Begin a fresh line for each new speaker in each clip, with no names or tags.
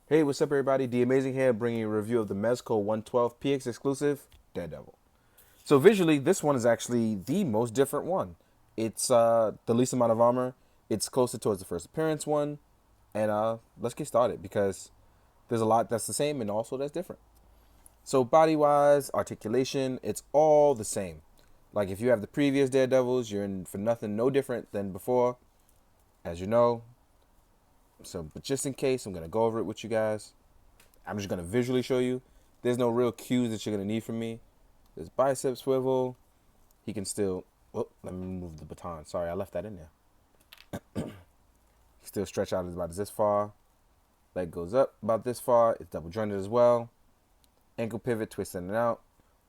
Hey, what's up, everybody? The Amazing here, bringing you a review of the Mezco 112 PX exclusive Daredevil. So visually, this one is actually the most different one. It's the least amount of armor. It's closer towards the first appearance one, and let's get started because there's a lot that's the same and also that's different. So body-wise, articulation, it's all the same. Like if you have the previous Daredevils, you're in for nothing no different than before, as you know. So, but just in case, I'm gonna go over it with you guys. I'm just gonna visually show you. There's no real cues that you're gonna need from me. There's bicep swivel. He can still. Oh, let me move the baton. Sorry, I left that in there. Still stretch out about this far. Leg goes up about this far. It's double jointed as well. Ankle pivot, twisting it out.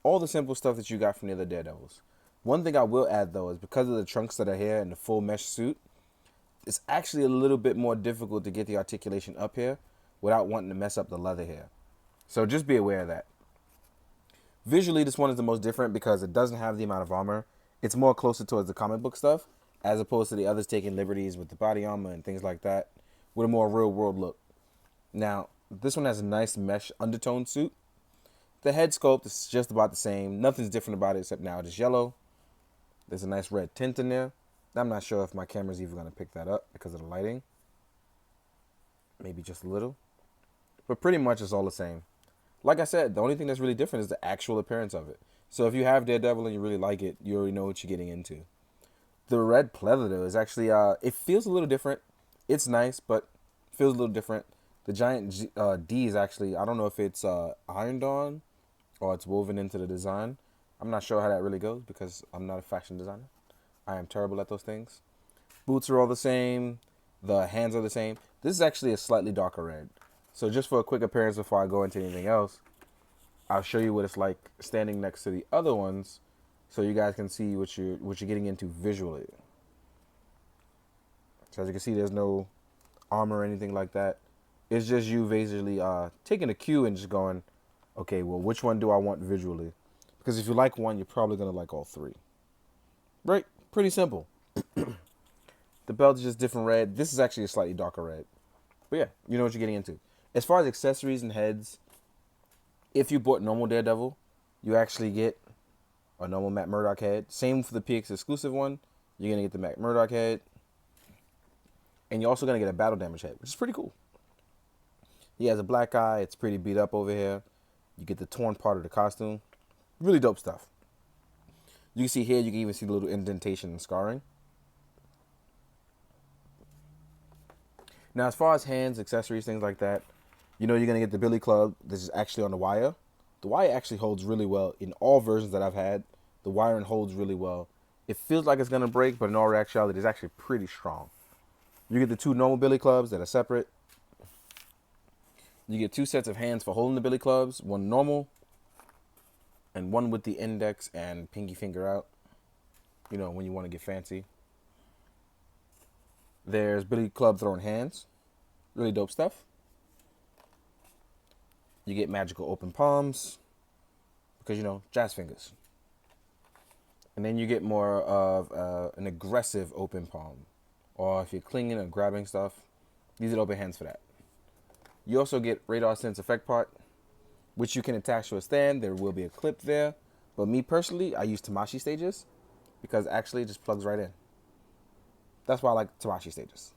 All the simple stuff that you got from the other Daredevils. One thing I will add though is because of the trunks that are here and the full mesh suit, it's actually a little bit more difficult to get the articulation up here without wanting to mess up the leather here. So just be aware of that. Visually, this one is the most different because it doesn't have the amount of armor. It's more closer towards the comic book stuff, as opposed to the others taking liberties with the body armor and things like that, with a more real world look. Now, this one has a nice mesh undertone suit. The head sculpt is just about the same. Nothing's different about it except now it's yellow. There's a nice red tint in there. I'm not sure if my camera's even going to pick that up because of the lighting. Maybe just a little. But pretty much it's all the same. Like I said, the only thing that's really different is the actual appearance of it. So if you have Daredevil and you really like it, you already know what you're getting into. The red pleather though is actually, it feels a little different. It's nice, but feels a little different. The giant D is actually, I don't know if it's ironed on or it's woven into the design. I'm not sure how that really goes because I'm not a fashion designer. I am terrible at those things. Boots are all the same. The hands are the same. This is actually a slightly darker red. So just for a quick appearance before I go into anything else, I'll show you what it's like standing next to the other ones so you guys can see what you're getting into visually. So as you can see, there's no armor or anything like that. It's just you basically taking a cue and just going, okay, well, which one do I want visually? Because if you like one, you're probably going to like all three. Right? Pretty simple. The belt is just different red. This is actually a slightly darker red. But yeah, you know what you're getting into. As far as accessories and heads, if you bought normal Daredevil, you actually get a normal Matt Murdock head. Same for the PX exclusive one. You're going to get the Matt Murdock head. And you're also going to get a battle damage head, which is pretty cool. He has a black eye. It's pretty beat up over here. You get the torn part of the costume. Really dope stuff. You can see here, you can even see the little indentation and scarring. Now, as far as hands, accessories, things like that, you know you're going to get the Billy Club. This is actually on the wire. The wire actually holds really well. In all versions that I've had, the wiring holds really well. It feels like it's going to break, but in all actuality, it's actually pretty strong. You get the two normal Billy Clubs that are separate. You get two sets of hands for holding the Billy Clubs. One normal, and one with the index and pinky finger out. You know, when you want to get fancy. There's Billy Club throwing hands. Really dope stuff. You get magical open palms. Because, you know, jazz fingers. And then you get more of an aggressive open palm. Or if you're clinging or grabbing stuff, these are open hands for that. You also get radar sense effect part, which you can attach to a stand. There will be a clip there. But me personally, I use Tamashi stages because actually it just plugs right in. That's why I like Tamashi stages.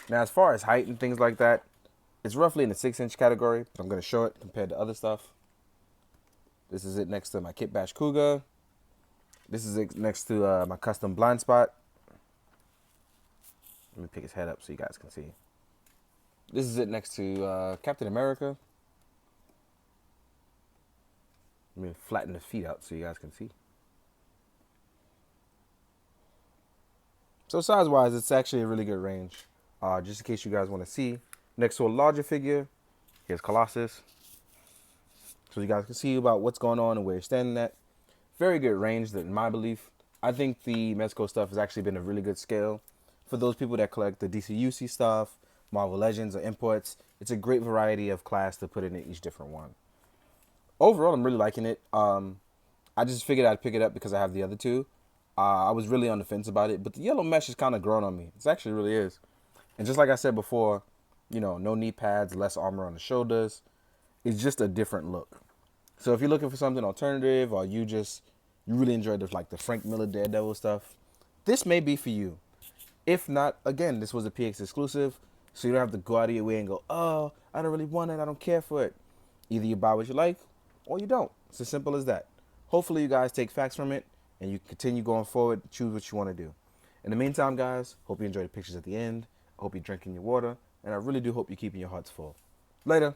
Now, as far as height and things like that, it's roughly in the 6-inch category, but I'm going to show it compared to other stuff. This is it next to my Kit Bash Cougar. This is it next to my custom blind spot. Let me pick his head up so you guys can see. This is it next to Captain America. Let me flatten the feet out so you guys can see. So size-wise, it's actually a really good range. Just in case you guys want to see. Next to a larger figure, here's Colossus. So you guys can see about what's going on and where you're standing at. Very good range, that in my belief. I think the Mezco stuff has actually been a really good scale. For those people that collect the DCUC stuff, Marvel Legends, or imports, it's a great variety of class to put in each different one. Overall, I'm really liking it. I just figured I'd pick it up because I have the other two. I was really on the fence about it, but the yellow mesh has kind of grown on me. It actually really is. And just like I said before, You know, no knee pads, less armor on the shoulders. It's just a different look. So if you're looking for something alternative, or you really enjoy the Frank Miller Daredevil stuff, this may be for you. If not, again, this was a PX exclusive, so you don't have to go out of your way and go, oh, I don't really want it, I don't care for it. Either you buy what you like, or you don't. It's as simple as that. Hopefully you guys take facts from it, and you continue going forward, choose what you want to do. In the meantime, guys, hope you enjoy the pictures at the end. I hope you're drinking your water, and I really do hope you're keeping your hearts full. Later.